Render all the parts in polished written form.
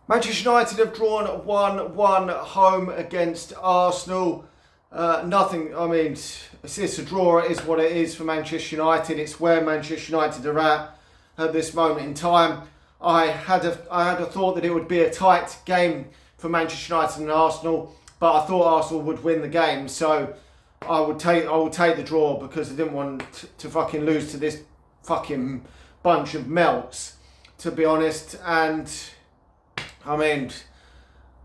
Manchester United have drawn 1-1 at home against Arsenal. Nothing, I mean, it's a draw, it is what it is for Manchester United. It's where Manchester United are at this moment in time. I had a thought that it would be a tight game for Manchester United and Arsenal, but I thought Arsenal would win the game, so I would take the draw because I didn't want to fucking lose to this fucking bunch of melts, to be honest. And I mean,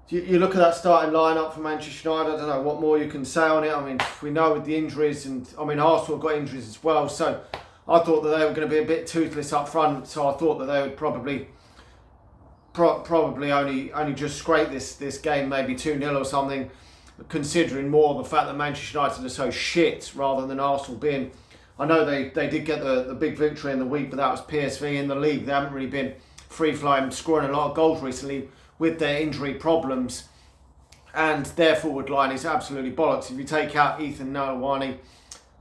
you look at that starting lineup for Manchester United. I don't know what more you can say on it. I mean, we know with the injuries, and I mean Arsenal got injuries as well. So I thought that they were going to be a bit toothless up front. So I thought that they would probably only just scrape this game, maybe 2-0 or something. Considering more the fact that Manchester United are so shit, rather than Arsenal being. I know they did get the big victory in the week, but that was PSV in the league. They haven't really been free-flowing, scoring a lot of goals recently with their injury problems, and their forward line is absolutely bollocks. If you take out Ethan Nowani,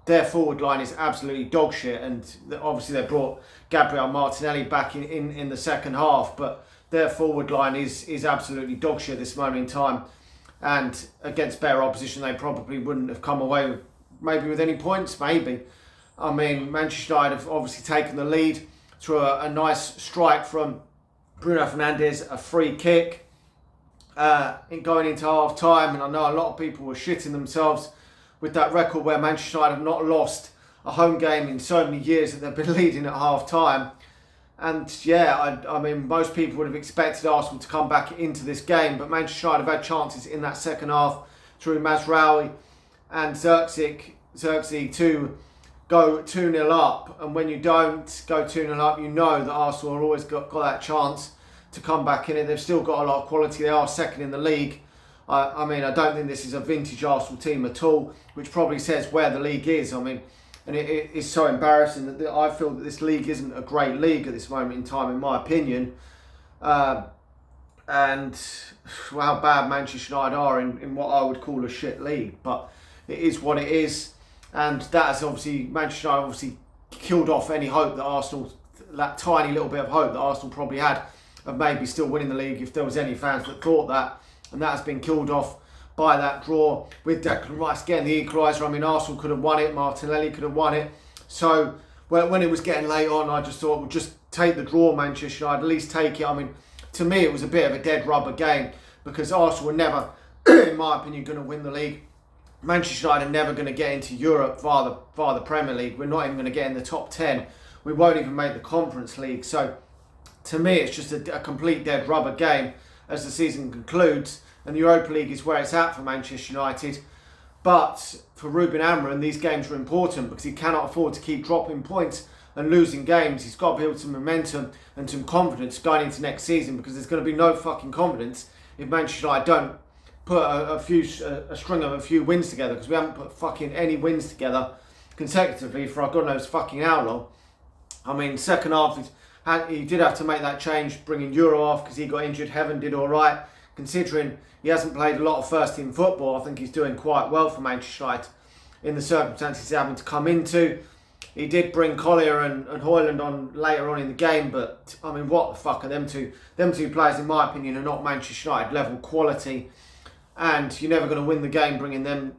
their forward line is absolutely dog shit, and obviously they brought Gabriel Martinelli back in the second half, but their forward line is absolutely dog shit at this moment in time, and against better opposition they probably wouldn't have come away with any points, maybe. I mean, Manchester United have obviously taken the lead through a nice strike from Bruno Fernandes, a free kick going into half time. And I know a lot of people were shitting themselves with that record where Manchester United have not lost a home game in so many years that they've been leading at half time. And yeah, I mean, most people would have expected Arsenal to come back into this game, but Manchester United have had chances in that second half through Mazraoui and Xerxes to go 2-0 up, and when you don't go 2-0 up, you know that Arsenal have always got that chance to come back in it. They've still got a lot of quality. They are second in the league. I mean, I don't think this is a vintage Arsenal team at all, which probably says where the league is. I mean, and it is so embarrassing that I feel that this league isn't a great league at this moment in time, in my opinion. And how bad Manchester United are in what I would call a shit league, but it is what it is. And that has obviously, Manchester United obviously killed off any hope that Arsenal, that tiny little bit of hope that Arsenal probably had of maybe still winning the league, if there was any fans that thought that. And that has been killed off by that draw with Declan Rice getting the equaliser. I mean, Arsenal could have won it, Martinelli could have won it. So when it was getting late on, I just thought, we'll just take the draw, Manchester United, at least take it. I mean, to me, it was a bit of a dead rubber game because Arsenal were never, in my opinion, going to win the league. Manchester United are never going to get into Europe via the Premier League. We're not even going to get in the top 10. We won't even make the Conference League. So, to me, it's just a complete dead rubber game as the season concludes. And the Europa League is where it's at for Manchester United. But for Ruben Amorim, these games are important because he cannot afford to keep dropping points and losing games. He's got to build some momentum and some confidence going into next season, because there's going to be no fucking confidence if Manchester United don't put a string of a few wins together, because we haven't put fucking any wins together consecutively for God knows fucking how long. I mean, second half he did have to make that change, bringing Euro off because he got injured. Heaven did all right, considering he hasn't played a lot of first team football. I think he's doing quite well for Manchester United in the circumstances he's having to come into. He did bring Collier and Højlund on later on in the game, but I mean, what the fuck are them two? Them two players, in my opinion, are not Manchester United level quality. And you're never going to win the game bringing them.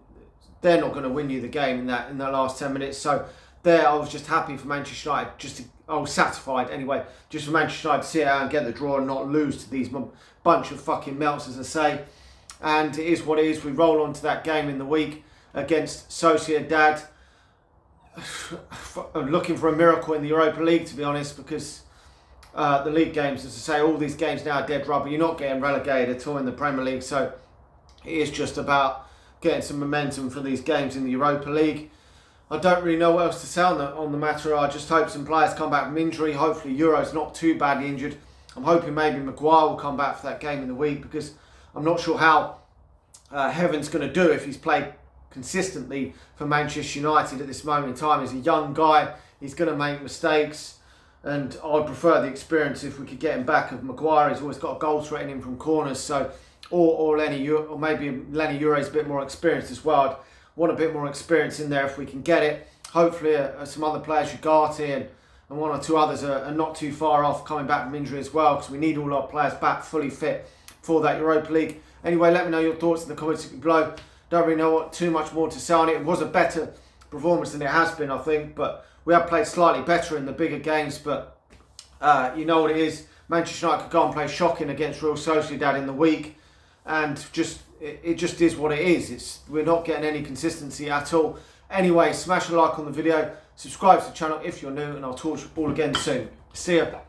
They're not going to win you the game in that last 10 minutes. So there, I was just happy for Manchester United. I was satisfied anyway, just for Manchester United to sit out and get the draw and not lose to these bunch of fucking melts, as I say. And it is what it is. We roll on to that game in the week against Sociedad. I'm looking for a miracle in the Europa League, to be honest, because the league games, as I say, all these games now are dead rubber. You're not getting relegated at all in the Premier League, so it is just about getting some momentum for these games in the Europa League. I don't really know what else to say on the matter. I just hope some players come back from injury. Hopefully Euro's not too badly injured. I'm hoping maybe Maguire will come back for that game in the week, because I'm not sure how Heaven's going to do if he's played consistently for Manchester United at this moment in time. He's a young guy. He's going to make mistakes. And I'd prefer the experience if we could get him back of Maguire. He's always got a goal threatening him from corners. So or maybe Lenny Euro's a bit more experienced as well. I'd want a bit more experience in there if we can get it. Hopefully some other players, Ugarte and one or two others are not too far off coming back from injury as well, because we need all our players back fully fit for that Europa League. Anyway, let me know your thoughts in the comments below. Don't really know what too much more to say on it. It was a better performance than it has been, I think, but we have played slightly better in the bigger games. But you know what it is. Manchester United could go and play shocking against Real Sociedad in the week, and it just is what it is. We're not getting any consistency at all. Anyway, smash a like on the video, subscribe to the channel if you're new, and I'll talk to you all again soon. See ya.